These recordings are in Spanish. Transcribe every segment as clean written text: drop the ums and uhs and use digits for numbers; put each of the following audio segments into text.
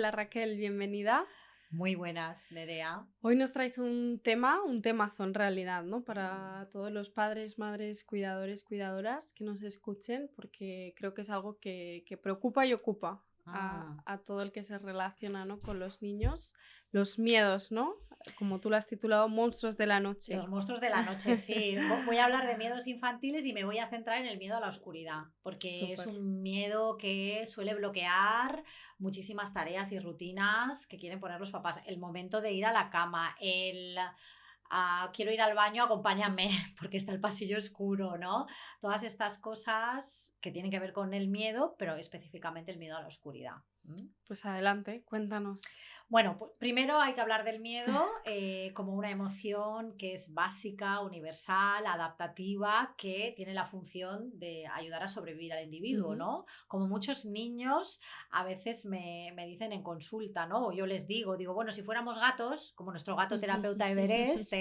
Hola Raquel, bienvenida. Muy buenas, Nerea. Hoy nos traes un temazo en realidad, ¿no? Para todos los padres, madres, cuidadores, cuidadoras que nos escuchen, porque creo que es algo que preocupa y ocupa Mm, a todo el que se relaciona, ¿no? Con los niños. Los miedos, ¿no? Como tú lo has titulado, monstruos de la Los noche. monstruos de la noche, sí. Voy a hablar de miedos infantiles y me voy a centrar en el miedo a la oscuridad, porque es Súper. un miedo que suele bloquear muchísimas tareas y rutinas que quieren poner los papás. El momento de ir a la cama, quiero ir al baño, acompáñame, porque está el pasillo oscuro, ¿no? Todas estas cosas que tienen que ver con el miedo, pero específicamente el miedo a la oscuridad. Pues adelante, cuéntanos. Bueno, pues primero hay que hablar del miedo como una emoción que es básica, universal, adaptativa, que tiene la función de ayudar a sobrevivir al individuo, Ujú. ¿no? Como muchos niños a veces me dicen en consulta, ¿no? O yo les digo, bueno, si fuéramos gatos, como nuestro gato terapeuta Everest,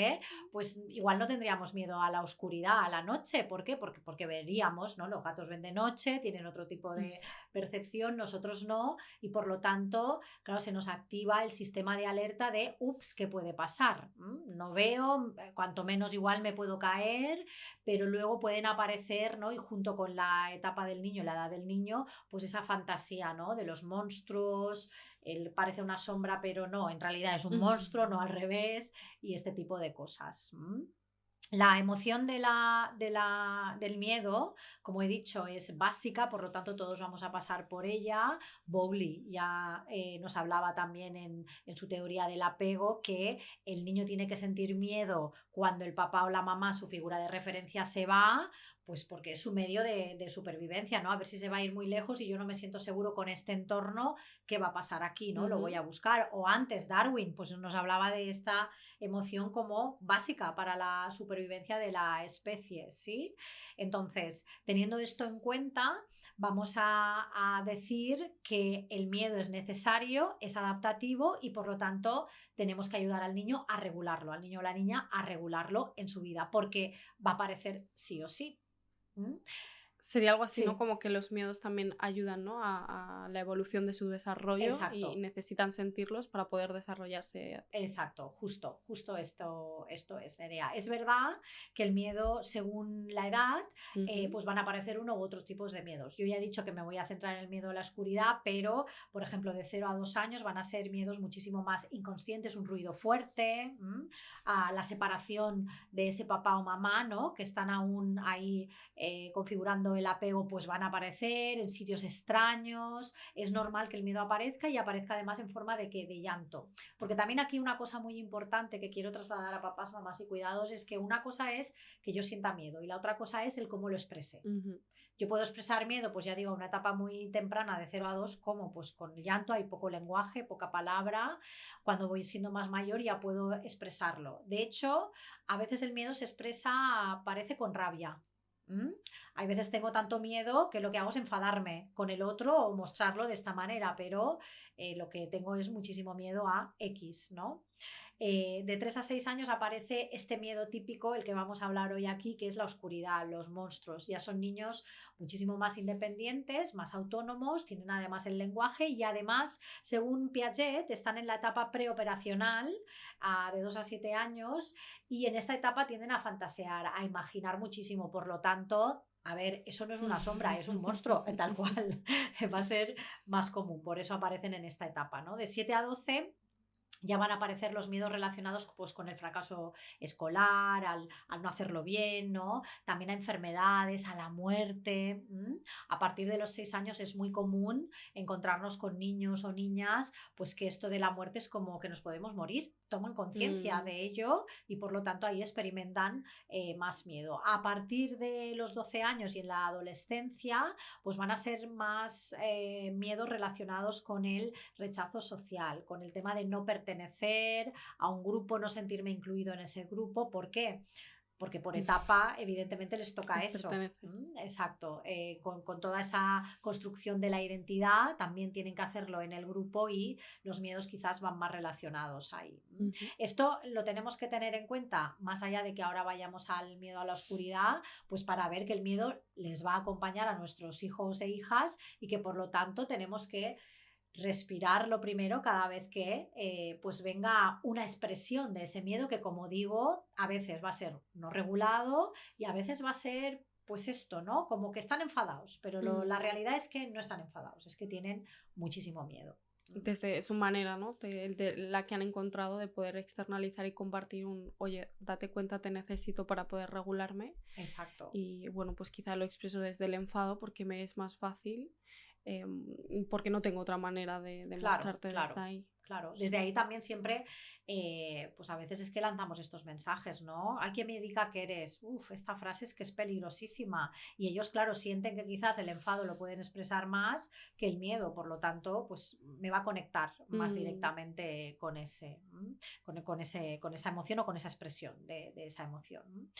pues igual no tendríamos miedo a la oscuridad, a la noche. ¿Por qué? Porque veríamos, ¿no? Los gatos ven de noche, tienen otro tipo de percepción, nosotros no, y por lo tanto, claro, se nos activa el sistema de alerta de, ups, ¿qué puede pasar? No veo, cuanto menos igual me puedo caer, pero luego pueden aparecer, ¿no? Y junto con la etapa del niño, la edad del niño, pues esa fantasía, ¿no? De los monstruos, él parece una sombra, pero no, en realidad es un monstruo, no al revés, y este tipo de cosas. La emoción del miedo, como he dicho, es básica, por lo tanto todos vamos a pasar por ella. Bowley ya nos hablaba también en su teoría del apego que el niño tiene que sentir miedo cuando el papá o la mamá, su figura de referencia, se va, pues porque es su medio de supervivencia, ¿no? A ver si se va a ir muy lejos y yo no me siento seguro con este entorno, ¿qué va a pasar aquí? ¿No? Lo voy Ujú. a buscar. O antes Darwin pues nos hablaba de esta emoción como básica para la supervivencia de la especie, ¿sí? Entonces, teniendo esto en cuenta, vamos a decir que el miedo es necesario, es adaptativo y por lo tanto tenemos que ayudar al niño a regularlo, al niño o la niña a regularlo en su vida, porque va a aparecer sí o sí. ¿Mm? Sería algo así, ¿no? Sí, Como que los miedos también ayudan, ¿no? A la evolución de su desarrollo y exacto. necesitan sentirlos para poder desarrollarse. Exacto, justo esto es, Nerea. Es verdad que el miedo, según la edad, Ujú. pues van a aparecer uno u otros tipos de miedos. Yo ya he dicho que me voy a centrar en el miedo a la oscuridad, pero, por ejemplo, de 0 a 2 años van a ser miedos muchísimo más inconscientes, un ruido fuerte, a la separación de ese papá o mamá, ¿no? Que están aún ahí configurando el apego, pues van a aparecer en sitios extraños. Es normal que el miedo aparezca y aparezca además en forma de llanto. Porque también aquí una cosa muy importante que quiero trasladar a papás, mamás y cuidados es que una cosa es que yo sienta miedo y la otra cosa es el cómo lo exprese. Ujú. Yo puedo expresar miedo, pues ya digo, a una etapa muy temprana de 0 a 2, ¿cómo? Pues con llanto, hay poco lenguaje, poca palabra. Cuando voy siendo más mayor ya puedo expresarlo. De hecho, a veces el miedo se expresa, parece con rabia. ¿Mm? Hay veces tengo tanto miedo que lo que hago es enfadarme con el otro o mostrarlo de esta manera, pero lo que tengo es muchísimo miedo a X, ¿no? De 3 a 6 años aparece este miedo típico, el que vamos a hablar hoy aquí, que es la oscuridad, los monstruos. Ya son niños muchísimo más independientes, más autónomos, tienen además el lenguaje y además, según Piaget, están en la etapa preoperacional de 2 a 7 años y en esta etapa tienden a fantasear, a imaginar muchísimo. Por lo tanto, a ver, eso no es una sombra, es un monstruo, tal cual. Va a ser más común, por eso aparecen en esta etapa, ¿no? De 7 a 12 ya van a aparecer los miedos relacionados pues, con el fracaso escolar, al no hacerlo bien, ¿no? También a enfermedades, a la muerte. A partir de los 6 años es muy común encontrarnos con niños o niñas, pues que esto de la muerte es como que nos podemos morir. Toman conciencia Mm. de ello y por lo tanto ahí experimentan más miedo. A partir de los 12 años y en la adolescencia, pues van a ser más miedos relacionados con el rechazo social, con el tema de no pertenecer a un grupo, no sentirme incluido en ese grupo. ¿Por qué? Porque por etapa, evidentemente, les toca Les eso. pertenece. Exacto. Con toda esa construcción de la identidad, también tienen que hacerlo en el grupo y los miedos quizás van más relacionados ahí. Ujú. Esto lo tenemos que tener en cuenta, más allá de que ahora vayamos al miedo a la oscuridad, pues para ver que el miedo les va a acompañar a nuestros hijos e hijas y que por lo tanto tenemos que respirarlo primero cada vez que pues venga una expresión de ese miedo que, como digo, a veces va a ser no regulado y a veces va a ser pues esto, ¿no? Como que están enfadados, pero la Mm. realidad es que no están enfadados, es que tienen muchísimo miedo. Desde su manera, ¿no? De la que han encontrado de poder externalizar y compartir un, oye, date cuenta, te necesito para poder regularme. Exacto. Y bueno, pues quizá lo expreso desde el enfado porque me es más fácil, porque no tengo otra manera de Claro, mostrarte desde claro, ahí. claro. Desde ahí también siempre, pues a veces es que lanzamos estos mensajes, ¿no? Hay que me diga que eres, uf, esta frase es que es peligrosísima. Y ellos, claro, sienten que quizás el enfado lo pueden expresar más que el miedo, por lo tanto, pues me va a conectar más Mm, directamente con con esa emoción o con esa expresión de esa emoción.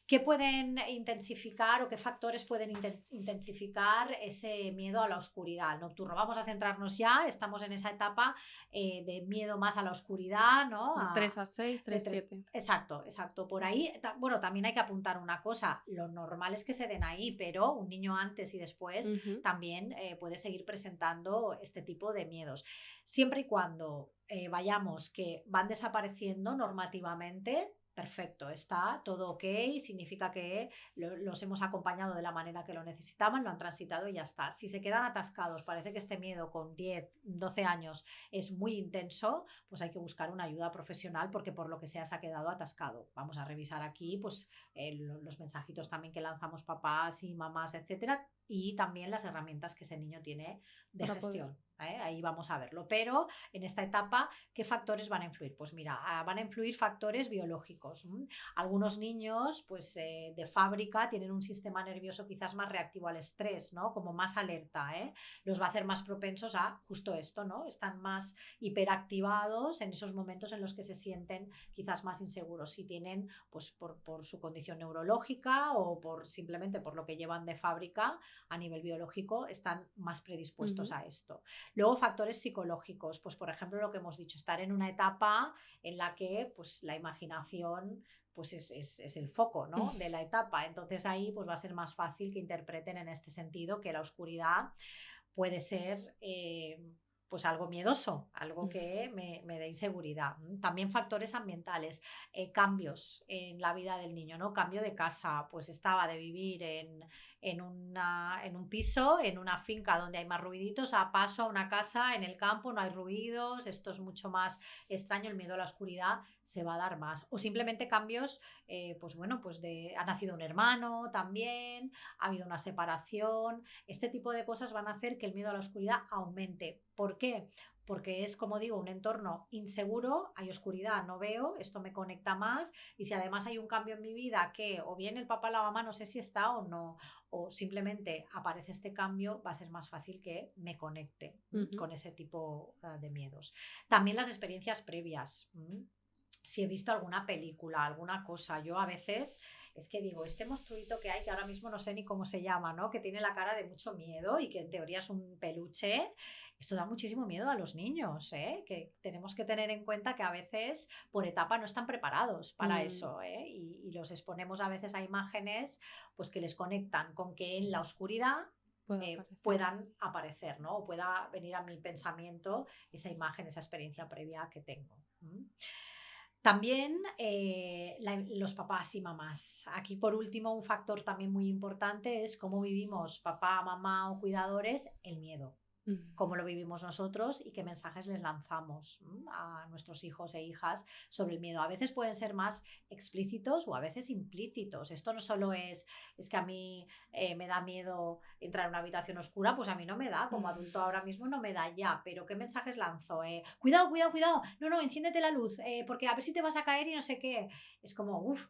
¿Qué pueden intensificar o qué factores pueden intensificar ese miedo a la oscuridad, al nocturno? Vamos a centrarnos ya, estamos en esa etapa de miedo más a la oscuridad, ¿no? de 3 a 6, De 3, tres, 7. exacto, exacto. Por ahí, bueno, también hay que apuntar una cosa, lo normal es que se den ahí, pero un niño antes y después Ujú. también puede seguir presentando este tipo de miedos. Siempre y cuando vayamos que van desapareciendo normativamente, perfecto, está todo ok, significa que los hemos acompañado de la manera que lo necesitaban, lo han transitado y ya está. Si se quedan atascados, parece que este miedo con 10, 12 años es muy intenso, pues hay que buscar una ayuda profesional porque por lo que sea se ha quedado atascado. Vamos a revisar aquí pues los mensajitos también que lanzamos papás y mamás, etcétera, y también las herramientas que ese niño tiene de Para poder. gestión. Ahí vamos a verlo. Pero en esta etapa, ¿qué factores van a influir? Pues mira, van a influir factores biológicos. Algunos niños, pues de fábrica, tienen un sistema nervioso quizás más reactivo al estrés, ¿no? Como más alerta, ¿eh? Los va a hacer más propensos a justo esto, ¿no? Están más hiperactivados en esos momentos en los que se sienten quizás más inseguros. Si tienen, pues por su condición neurológica o por simplemente por lo que llevan de fábrica a nivel biológico, están más predispuestos Ujú. a esto. Luego, factores psicológicos, pues por ejemplo, lo que hemos dicho, estar en una etapa en la que pues la imaginación pues es el foco, ¿no? De la etapa. Entonces ahí pues va a ser más fácil que interpreten en este sentido que la oscuridad puede ser pues algo miedoso, algo Ujú. que me dé inseguridad. También factores ambientales, cambios en la vida del niño, ¿no? Cambio de casa, pues estaba de vivir en un piso, en una finca donde hay más ruiditos, a paso a una casa en el campo, no hay ruidos, esto es mucho más extraño, el miedo a la oscuridad se va a dar más. O simplemente cambios, pues bueno, pues ha nacido un hermano también, ha habido una separación, este tipo de cosas van a hacer que el miedo a la oscuridad aumente. ¿Por qué? Porque es, como digo, un entorno inseguro, hay oscuridad, no veo, esto me conecta más y si además hay un cambio en mi vida que o bien el papá o la mamá no sé si está o no, o simplemente aparece este cambio, va a ser más fácil que me conecte Ujú. con ese tipo de miedos. También las experiencias previas. Si he visto alguna película, alguna cosa, yo a veces es que digo, este monstruito que hay, que ahora mismo no sé ni cómo se llama, ¿no? Que tiene la cara de mucho miedo y que en teoría es un peluche, esto da muchísimo miedo a los niños, ¿eh? Que tenemos que tener en cuenta que a veces por etapa no están preparados para Mm, eso, ¿eh? Y los exponemos a veces a imágenes pues que les conectan con que en la oscuridad puede aparecer. puedan aparecer, ¿no? O pueda venir a mi pensamiento esa imagen, esa experiencia previa que tengo. También los papás y mamás. Aquí, por último, un factor también muy importante es cómo vivimos papá, mamá o cuidadores el miedo, Mm. cómo lo vivimos nosotros y qué mensajes les lanzamos a nuestros hijos e hijas sobre el miedo. A veces pueden ser más explícitos o a veces implícitos. Esto no solo es que a mí me da miedo entrar en una habitación oscura, pues a mí no me da, como Mm. adulto ahora mismo no me da ya, pero ¿qué mensajes lanzo? Cuidado, cuidado, cuidado, no, no, enciéndete la luz, porque a ver si te vas a caer y no sé qué. Es como, uff,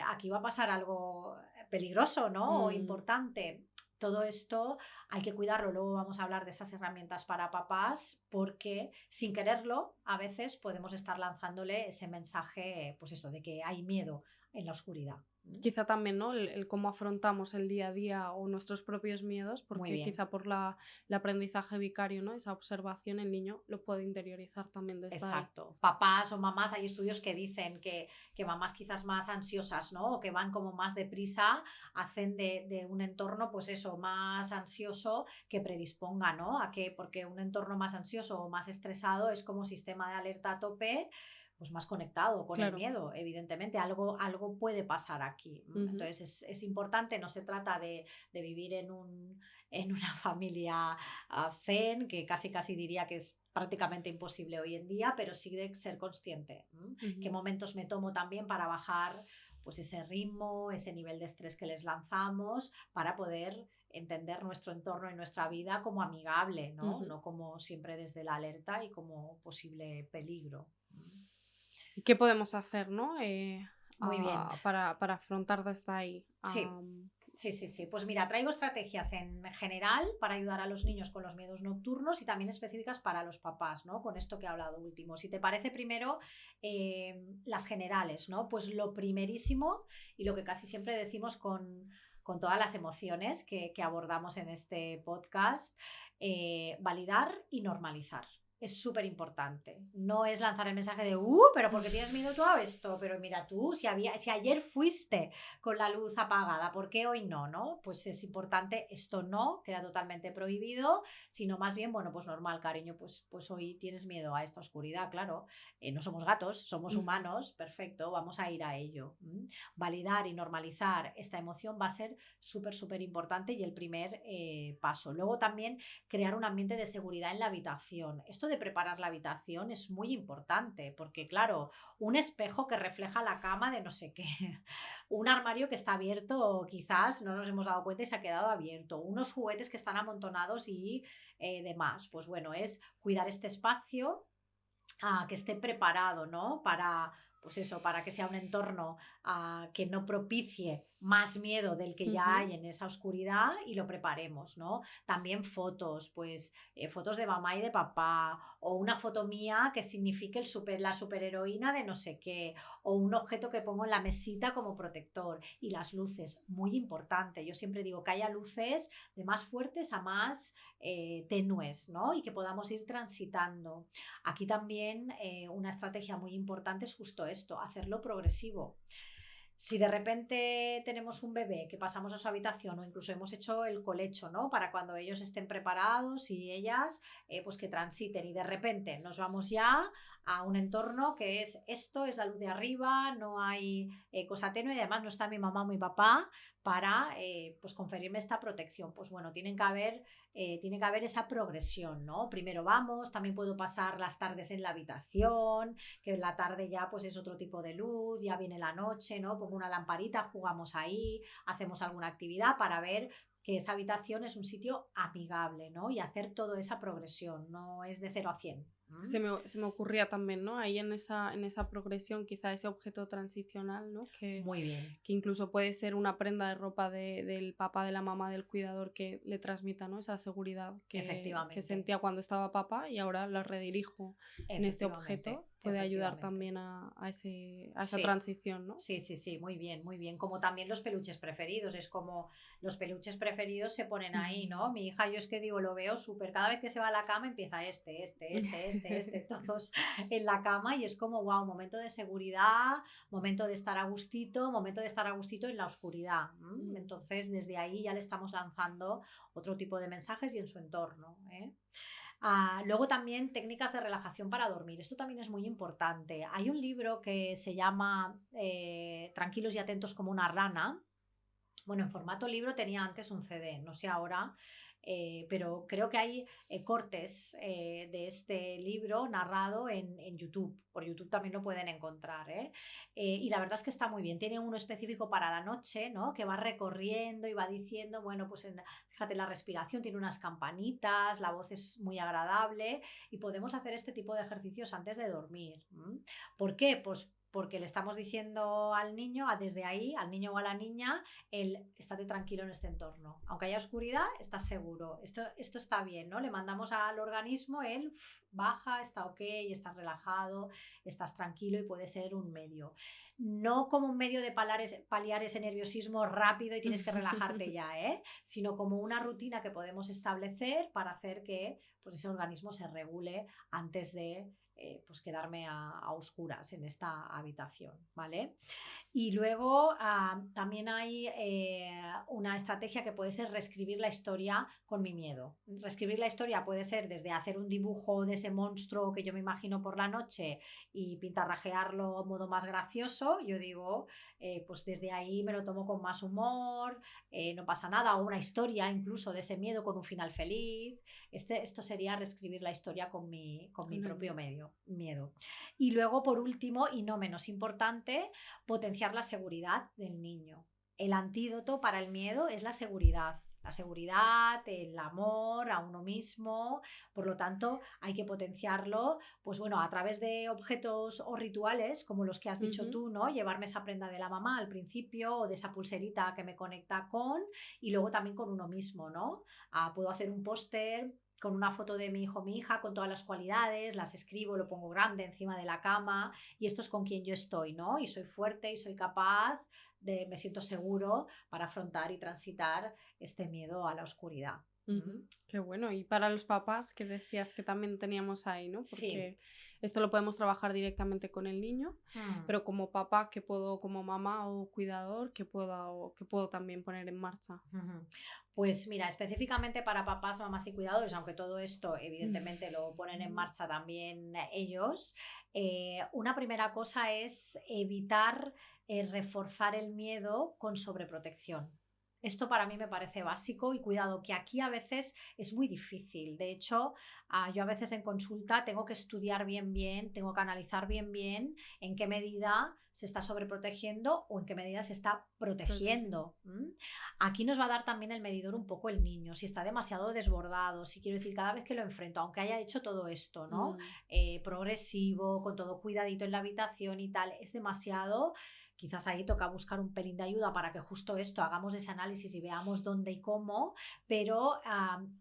aquí va a pasar algo peligroso, ¿no? O Mm. importante. Todo esto hay que cuidarlo. Luego vamos a hablar de esas herramientas para papás porque sin quererlo a veces podemos estar lanzándole ese mensaje, pues eso, de que hay miedo en la oscuridad. Quizá también, ¿no? El cómo afrontamos el día a día o nuestros propios miedos, Muy porque bien. quizá por el aprendizaje vicario, ¿no? Esa observación, el niño lo puede interiorizar también desde ahí. Exacto. Papás o mamás, hay estudios que dicen que mamás quizás más ansiosas, ¿no? O que van como más deprisa, hacen de un entorno, pues eso, más ansioso que predisponga, ¿no? A que, porque un entorno más ansioso o más estresado es como sistema de alerta a tope, pues más conectado con el Claro. miedo, evidentemente, algo puede pasar aquí. Ujú. Entonces es importante, no se trata de vivir en una familia zen, que casi diría que es prácticamente imposible hoy en día, pero sí de ser consciente. ¿Qué Ujú. momentos me tomo también para bajar pues ese ritmo, ese nivel de estrés que les lanzamos, para poder entender nuestro entorno y nuestra vida como amigable, ¿no? Ujú. No como siempre desde la alerta y como posible peligro. ¿Y qué podemos hacer, ¿no? Muy bien. Para afrontar desde ahí. Sí, sí. Pues mira, traigo estrategias en general para ayudar a los niños con los miedos nocturnos y también específicas para los papás, ¿no? Con esto que he hablado último. Si te parece primero, las generales, ¿no? Pues lo primerísimo y lo que casi siempre decimos con todas las emociones que abordamos en este podcast, validar y normalizar. Es súper importante. No es lanzar el mensaje de, pero ¿por qué tienes miedo tú a esto? Pero mira tú, si ayer fuiste con la luz apagada, ¿por qué hoy no? ¿No? Pues es importante, esto no, queda totalmente prohibido, sino más bien, bueno, pues normal, cariño, pues hoy tienes miedo a esta oscuridad, claro, no somos gatos, somos Ujú. humanos, perfecto, vamos a ir a ello. Validar y normalizar esta emoción va a ser súper importante y el primer paso. Luego también crear un ambiente de seguridad en la habitación. Esto de preparar la habitación es muy importante porque, claro, un espejo que refleja la cama de no sé qué, un armario que está abierto o quizás no nos hemos dado cuenta y se ha quedado abierto, unos juguetes que están amontonados y demás. Pues bueno, es cuidar este espacio, que esté preparado, ¿no? Para, pues eso, para que sea un entorno que no propicie más miedo del que ya Ujú. hay en esa oscuridad y lo preparemos, ¿no? También fotos, pues fotos de mamá y de papá, o una foto mía que signifique la superheroína de no sé qué, o un objeto que pongo en la mesita como protector. Y las luces, muy importante. Yo siempre digo que haya luces de más fuertes a más tenues, ¿no? Y que podamos ir transitando. Aquí también una estrategia muy importante es justo esto, hacerlo progresivo. Si de repente tenemos un bebé que pasamos a su habitación o incluso hemos hecho el colecho, ¿no? Para cuando ellos estén preparados y ellas, pues que transiten y de repente nos vamos ya a un entorno que es esto, es la luz de arriba, no hay cosa tenue y además no está mi mamá o mi papá para pues conferirme esta protección. Pues bueno, tiene que haber esa progresión, ¿no? Primero vamos, también puedo pasar las tardes en la habitación, que en la tarde ya pues es otro tipo de luz, ya viene la noche, ¿no? Pongo una lamparita, jugamos ahí, hacemos alguna actividad para ver que esa habitación es un sitio amigable, ¿no? Y hacer toda esa progresión, no es de 0 a 100. Se me ocurría también, ¿no? Ahí en esa progresión, quizá ese objeto transicional, ¿no? Muy bien, Que incluso puede ser una prenda de ropa del papá, de la mamá, del cuidador que le transmita, ¿no? Esa seguridad que efectivamente, sentía cuando estaba papá y ahora la redirijo en este efectivamente, objeto. Puede ayudar efectivamente. también a esa Sí, transición, ¿no? sí, muy bien, muy bien. Como también los peluches preferidos, es como los peluches preferidos se ponen ahí, Ujú. ¿no? Mi hija, yo es que digo, lo veo súper, cada vez que se va a la cama empieza todos en la cama y es como, wow, momento de seguridad, momento de estar a gustito, momento de estar a gustito en la oscuridad. Mm. Entonces, desde ahí ya le estamos lanzando otro tipo de mensajes y en su entorno, ¿eh? Luego también técnicas de relajación para dormir. Esto también es muy importante. Hay un libro que se llama Tranquilos y atentos como una rana. Bueno, en formato libro tenía antes un CD, no sé ahora, pero creo que hay cortes de este libro narrado en YouTube. Por YouTube también lo pueden encontrar, ¿eh? Y la verdad es que está muy bien. Tiene uno específico para la noche, ¿no? Que va recorriendo y va diciendo, bueno, pues fíjate la respiración, tiene unas campanitas, la voz es muy agradable y podemos hacer este tipo de ejercicios antes de dormir. ¿M? ¿Por qué? Pues porque le estamos diciendo al niño, desde ahí, al niño o a la niña, estate tranquilo en este entorno. Aunque haya oscuridad, estás seguro. Esto está bien, ¿no? Le mandamos al organismo baja, está ok, estás relajado, estás tranquilo y puede ser un medio. No como un medio de paliar ese nerviosismo rápido y tienes que relajarte ya, sino como una rutina que podemos establecer para hacer que pues, ese organismo se regule antes de pues quedarme a oscuras en esta habitación, ¿vale? Y luego también hay una estrategia que puede ser reescribir la historia con mi miedo. Reescribir la historia puede ser desde hacer un dibujo de ese monstruo que yo me imagino por la noche y pintarrajearlo a modo más gracioso. Yo digo, pues desde ahí me lo tomo con más humor, no pasa nada, o una historia incluso de ese miedo con un final feliz. Esto sería reescribir la historia con mi propio miedo. Y luego, por último, y no menos importante, potenciar la seguridad del niño. El antídoto para el miedo es la seguridad. La seguridad, el amor a uno mismo, por lo tanto hay que potenciarlo, pues bueno, a través de objetos o rituales como los que has dicho tú, ¿no? Llevarme esa prenda de la mamá al principio o de esa pulserita que me conecta con, y luego también con uno mismo, ¿no? Puedo hacer un póster con una foto de mi hijo o mi hija con todas las cualidades, las escribo, lo pongo grande encima de la cama y esto es con quien yo estoy, ¿no? Y soy fuerte y soy capaz me siento seguro para afrontar y transitar este miedo a la oscuridad. Qué bueno. Y para los papás, que decías que también teníamos ahí, ¿no? Porque esto lo podemos trabajar directamente con el niño, pero como papá, ¿qué puedo, como mamá o cuidador, qué puedo también poner en marcha? Pues mira, específicamente para papás, mamás y cuidadores, aunque todo esto evidentemente lo ponen en marcha también ellos, una primera cosa es evitar reforzar el miedo con sobreprotección. Esto para mí me parece básico y cuidado, que aquí a veces es muy difícil. De hecho, yo a veces en consulta tengo que estudiar bien, tengo que analizar bien en qué medida se está sobreprotegiendo o en qué medida se está protegiendo. Aquí nos va a dar también el medidor un poco el niño, si está demasiado desbordado, si quiero decir, cada vez que lo enfrento, aunque haya hecho todo esto, ¿no? Progresivo, con todo cuidadito en la habitación y tal, es demasiado. Quizás ahí toca buscar un pelín de ayuda para que justo esto hagamos ese análisis y veamos dónde y cómo, pero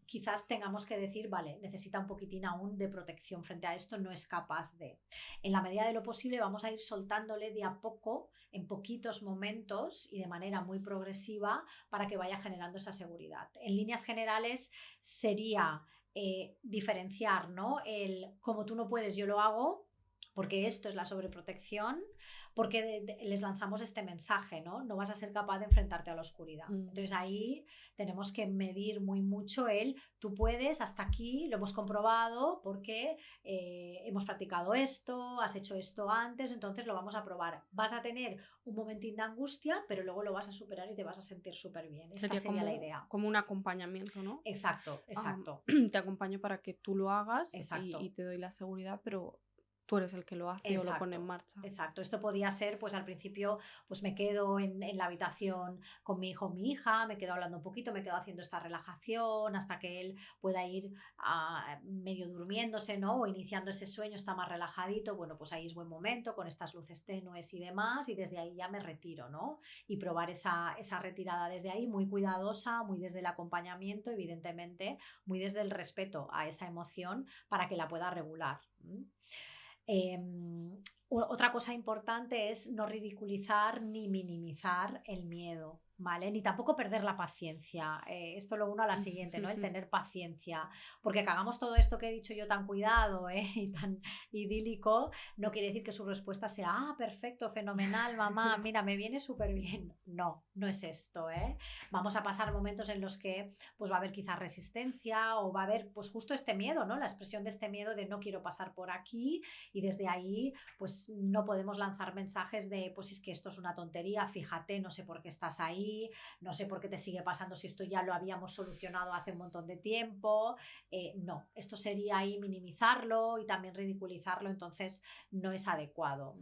quizás tengamos que decir, vale, necesita un poquitín aún de protección frente a esto, no es capaz de. En la medida de lo posible vamos a ir soltándole de a poco, en poquitos momentos y de manera muy progresiva para que vaya generando esa seguridad. En líneas generales sería diferenciar, ¿no? El como tú no puedes, yo lo hago, porque esto es la sobreprotección, porque les lanzamos este mensaje, ¿no? No vas a ser capaz de enfrentarte a la oscuridad. Entonces ahí tenemos que medir mucho tú puedes, hasta aquí, lo hemos comprobado porque hemos practicado esto, has hecho esto antes, entonces lo vamos a probar. Vas a tener un momentín de angustia, pero luego lo vas a superar y te vas a sentir súper bien. Esta sería la idea. Como un acompañamiento, ¿no? Exacto. Te acompaño para que tú lo hagas y te doy la seguridad, pero tú eres el que lo hace o lo pone en marcha. Exacto. Esto podía ser, pues al principio, pues me quedo en la habitación con mi hijo o mi hija, me quedo hablando un poquito, me quedo haciendo esta relajación hasta que él pueda ir medio durmiéndose, ¿no? O iniciando ese sueño, está más relajadito. Bueno, pues ahí es buen momento con estas luces tenues y demás, y desde ahí ya me retiro, ¿no? Y probar esa retirada desde ahí, muy cuidadosa, muy desde el acompañamiento, evidentemente, muy desde el respeto a esa emoción para que la pueda regular. Otra cosa importante es no ridiculizar ni minimizar el miedo, ¿vale? Ni tampoco perder la paciencia. Esto lo uno a la siguiente, ¿no? El tener paciencia. Porque que hagamos todo esto que he dicho yo tan cuidado y tan idílico, no quiere decir que su respuesta sea, perfecto, fenomenal, mamá, mira, me viene súper bien. No, no es esto, ¿eh? Vamos a pasar momentos en los que pues va a haber quizás resistencia o va a haber pues justo este miedo, ¿no? La expresión de este miedo de no quiero pasar por aquí, y desde ahí pues no podemos lanzar mensajes de pues es que esto es una tontería, fíjate, no sé por qué estás ahí, no sé por qué te sigue pasando si esto ya lo habíamos solucionado hace un montón de tiempo. No, esto sería ahí minimizarlo y también ridiculizarlo, entonces no es adecuado.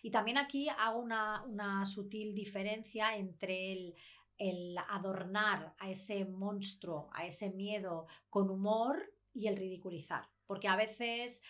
Y también aquí hago una sutil diferencia entre el adornar a ese monstruo, a ese miedo con humor y el ridiculizar. porque a veces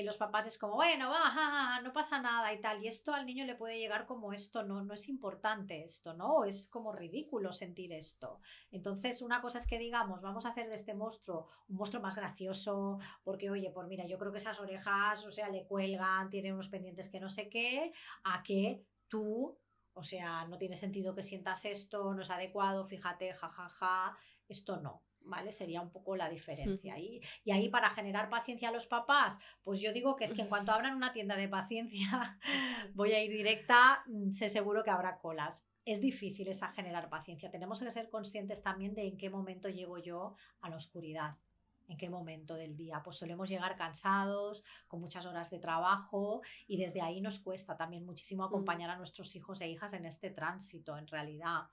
los papás es como, bueno, va, no pasa nada y tal, y esto al niño le puede llegar como esto, no es importante esto, ¿no? Es como ridículo sentir esto. Entonces, una cosa es que digamos, vamos a hacer de este monstruo un monstruo más gracioso, porque oye, pues mira, yo creo que esas orejas, o sea, le cuelgan, tiene unos pendientes que no sé qué, a que tú, o sea, no tiene sentido que sientas esto, no es adecuado, fíjate, jajaja, esto no. ¿Vale? Sería un poco la diferencia. Y ahí para generar paciencia a los papás, pues yo digo que es que en cuanto abran una tienda de paciencia, voy a ir directa, sé seguro que habrá colas. Es difícil esa generar paciencia. Tenemos que ser conscientes también de en qué momento llego yo a la oscuridad. ¿En qué momento del día? Pues solemos llegar cansados, con muchas horas de trabajo y desde ahí nos cuesta también muchísimo acompañar a nuestros hijos e hijas en este tránsito, en realidad.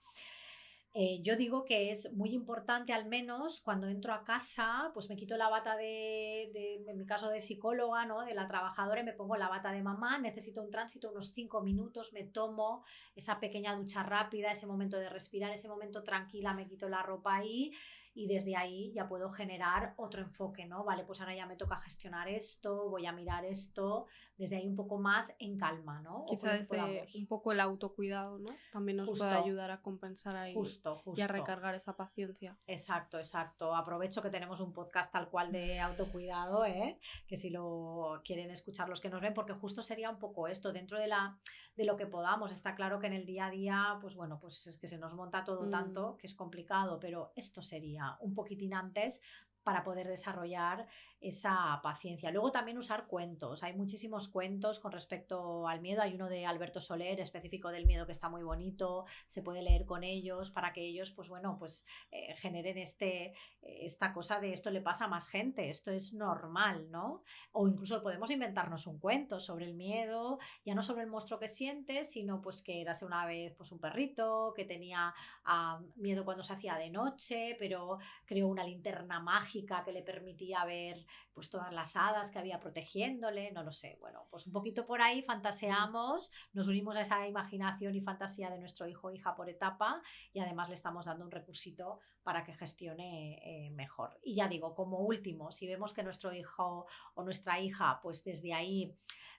Yo digo que es muy importante, al menos cuando entro a casa, pues me quito la bata en mi caso de psicóloga, ¿no? De la trabajadora, y me pongo la bata de mamá, necesito un tránsito, unos 5 minutos, me tomo esa pequeña ducha rápida, ese momento de respirar, ese momento tranquila, me quito la ropa ahí y desde ahí ya puedo generar otro enfoque, ¿no? Vale, pues ahora ya me toca gestionar esto, voy a mirar esto, desde ahí un poco más en calma, ¿no? O con Quizá lo que desde un podamos. poco el autocuidado, ¿no? También nos puede Justo, ayudar a compensar ahí justo, y a justo. recargar esa paciencia. Exacto, exacto. Aprovecho que tenemos un podcast tal cual de autocuidado, ¿eh? Que si lo quieren escuchar los que nos ven, porque justo sería un poco esto, dentro de lo que podamos. Está claro que en el día a día, pues bueno, pues es que se nos monta todo tanto que es complicado, pero esto sería un poquitín antes para poder desarrollar esa paciencia. Luego también usar cuentos. Hay muchísimos cuentos con respecto al miedo. Hay uno de Alberto Soler, específico del miedo, que está muy bonito. Se puede leer con ellos para que ellos, pues bueno, pues generen esta cosa de esto le pasa a más gente, esto es normal, ¿no? O incluso podemos inventarnos un cuento sobre el miedo, ya no sobre el monstruo que sientes, sino pues que érase una vez pues un perrito que tenía miedo cuando se hacía de noche, pero creó una linterna mágica que le permitía ver pues todas las hadas que había protegiéndole, no lo sé. Bueno, pues un poquito por ahí fantaseamos, nos unimos a esa imaginación y fantasía de nuestro hijo o hija por etapa y además le estamos dando un recursito para que gestione mejor. Y ya digo, como último, si vemos que nuestro hijo o nuestra hija pues desde ahí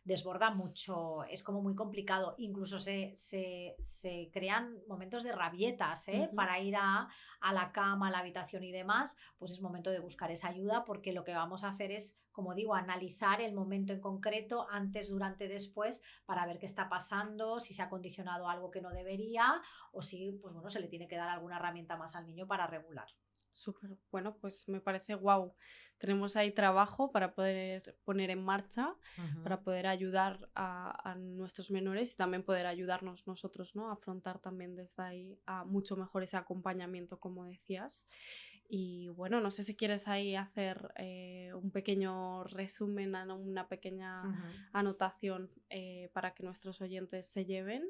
desborda mucho, es como muy complicado, incluso se crean momentos de rabietas para ir a la cama, a la habitación y demás, pues es momento de buscar esa ayuda, porque lo que vamos a hacer es, como digo, analizar el momento en concreto, antes, durante, después, para ver qué está pasando, si se ha condicionado algo que no debería o si pues bueno, se le tiene que dar alguna herramienta más al niño para regular. Súper, bueno, pues me parece guau. Tenemos ahí trabajo para poder poner en marcha, para poder ayudar a nuestros menores y también poder ayudarnos nosotros, ¿no? A afrontar también desde ahí a mucho mejor ese acompañamiento, como decías. Y bueno, no sé si quieres ahí hacer un pequeño resumen, una pequeña anotación para que nuestros oyentes se lleven.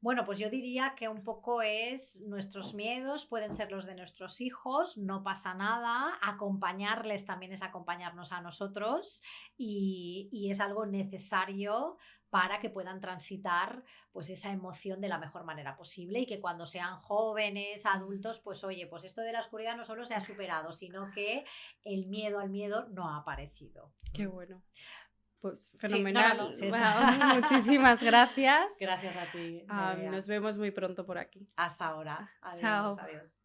Bueno, pues yo diría que un poco es nuestros miedos, pueden ser los de nuestros hijos, no pasa nada, acompañarles también es acompañarnos a nosotros y es algo necesario para que puedan transitar pues esa emoción de la mejor manera posible y que cuando sean jóvenes, adultos, pues oye, pues esto de la oscuridad no solo se ha superado, sino que el miedo al miedo no ha aparecido. Qué bueno. Pues Sí, fenomenal. sí Muchísimas gracias. Gracias a ti, Nos Nerea. vemos muy pronto por aquí. Hasta ahora. Adiós, Chao. adiós.